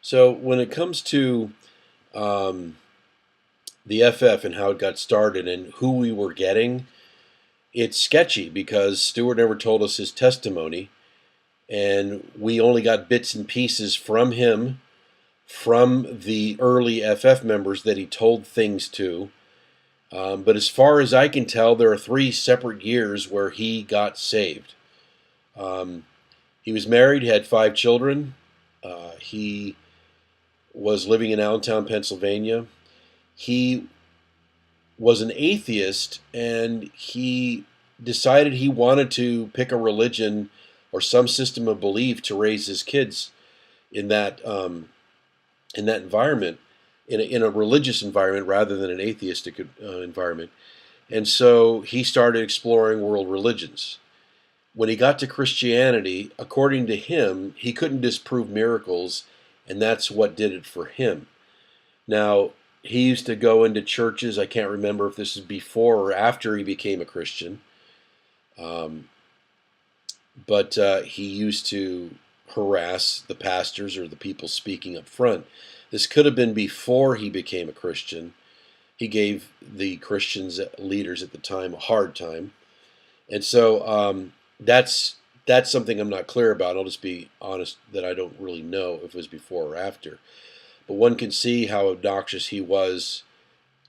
So when it comes to um, the FF and how it got started and who we were getting, it's sketchy because Stewart never told us his testimony, and we only got bits and pieces from him, from the early FF members that he told things to. But as far as I can tell, there are three separate years where he got saved. Um, he was married, had 5 children. He was living in Allentown, Pennsylvania. He was an atheist, and he decided he wanted to pick a religion or some system of belief to raise his kids in that environment, in a religious environment rather than an atheistic environment. And so he started exploring world religions. When he got to Christianity, according to him, he couldn't disprove miracles, and that's what did it for him. Now, he used to go into churches. I can't remember if this is before or after he became a Christian, um, but he used to harass the pastors or the people speaking up front. This could have been before he became a Christian. He gave the Christians leaders at the time a hard time, and so that's something I'm not clear about. I'll just be honest that I don't really know if it was before or after. But one can see how obnoxious he was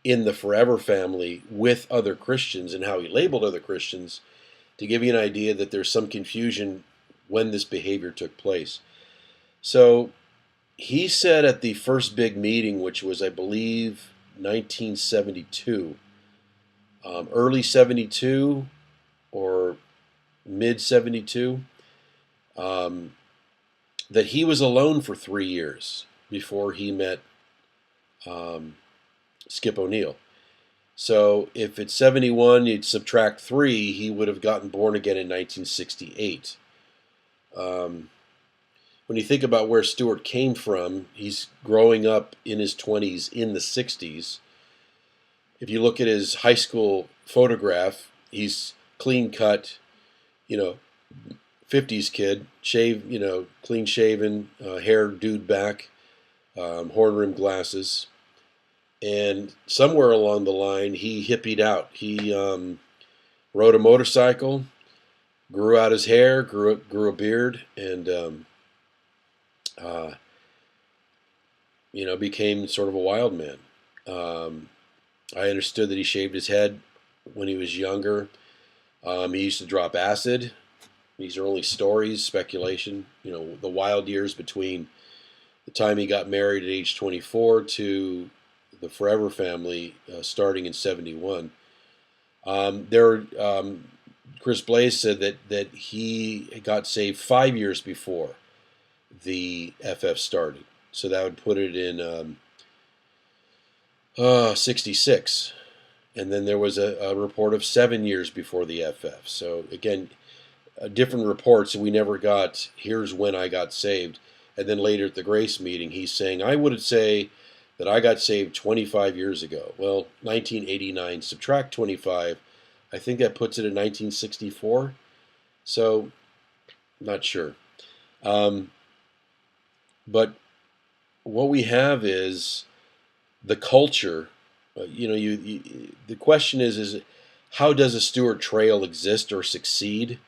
in the Forever family with other Christians and how he labeled other Christians to give you an idea that there's some confusion when this behavior took place. So he said at the first big meeting, which was, I believe, 1972, early 72 or mid 72, that he was alone for 3 years before he met Skip O'Neill. So if it's 71, you'd subtract 3, he would have gotten born again in 1968. When you think about where Stewart came from, he's growing up in his 20s in the 60s. If you look at his high school photograph, he's clean cut, you know, 50s kid, clean shaven, hair dude back, horn rimmed glasses. And somewhere along the line, he hippied out. He rode a motorcycle, grew out his hair, grew a beard, and uh, became sort of a wild man. I understood that he shaved his head when he was younger. He used to drop acid. These are only stories, speculation. The wild years between the time he got married at age 24 to the Forever family starting in 71. Chris Blaze said that he got saved 5 years before the FF started. So that would put it in 66. And then there was a report of 7 years before the FF. So again, different reports, and we never got, here's when I got saved. And then later at the Grace meeting, he's saying, I would say that I got saved 25 years ago. Well, 1989, subtract 25, I think that puts it in 1964. So, not sure. But what we have is the culture. The question is how does a Stewart Traill exist or succeed?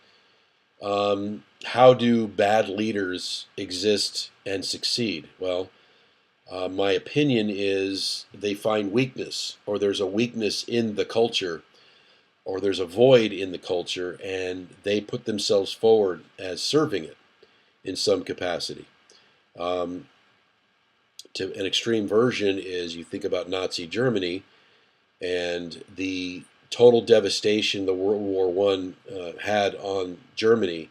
How do bad leaders exist and succeed? Well, my opinion is they find weakness, or there's a weakness in the culture, or there's a void in the culture, and they put themselves forward as serving it in some capacity. To an extreme version is you think about Nazi Germany and the total devastation the World War One had on Germany,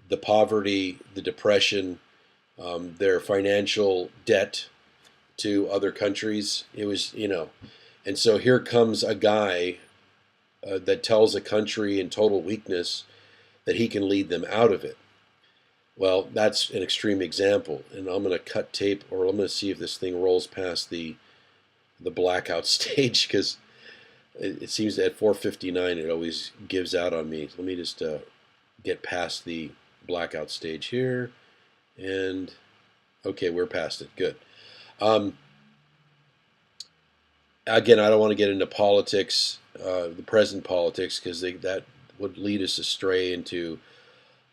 the poverty, the depression, their financial debt to other countries. It was, and so here comes a guy that tells a country in total weakness that he can lead them out of it. Well, that's an extreme example, and I'm going to cut tape, or I'm going to see if this thing rolls past the blackout stage, because it seems that at 4:59 it always gives out on me. Let me just get past the blackout stage here, and Okay, we're past it. Good. Um, Again, I don't want to get into politics, the present politics, because that would lead us astray into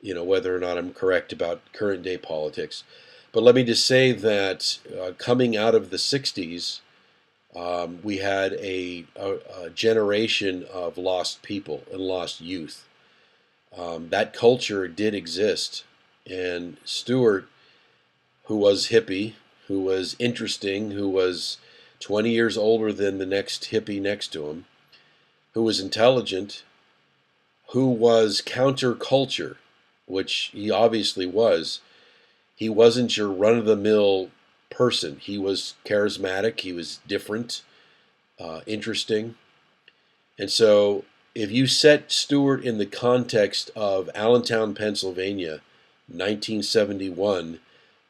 whether or not I'm correct about current day politics. But let me just say that coming out of the '60s, we had a generation of lost people and lost youth. That culture did exist, and Stewart, who was hippie, who was interesting, who was 20 years older than the next hippie next to him, who was intelligent, who was counterculture, which he obviously was. He wasn't your run of the mill person. He was charismatic, he was different, interesting. And so if you set Stewart in the context of Allentown, Pennsylvania, 1971,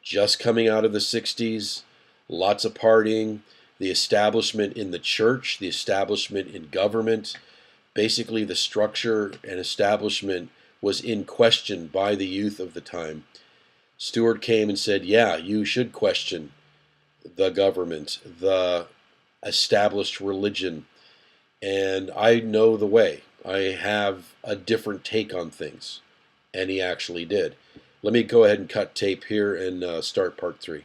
just coming out of the '60s, lots of partying, the establishment in the church, the establishment in government, basically the structure and establishment was in question by the youth of the time. Stewart came and said, yeah, you should question the government, the established religion, and I know the way. I have a different take on things. And he actually did. Let me go ahead and cut tape here and start part 3.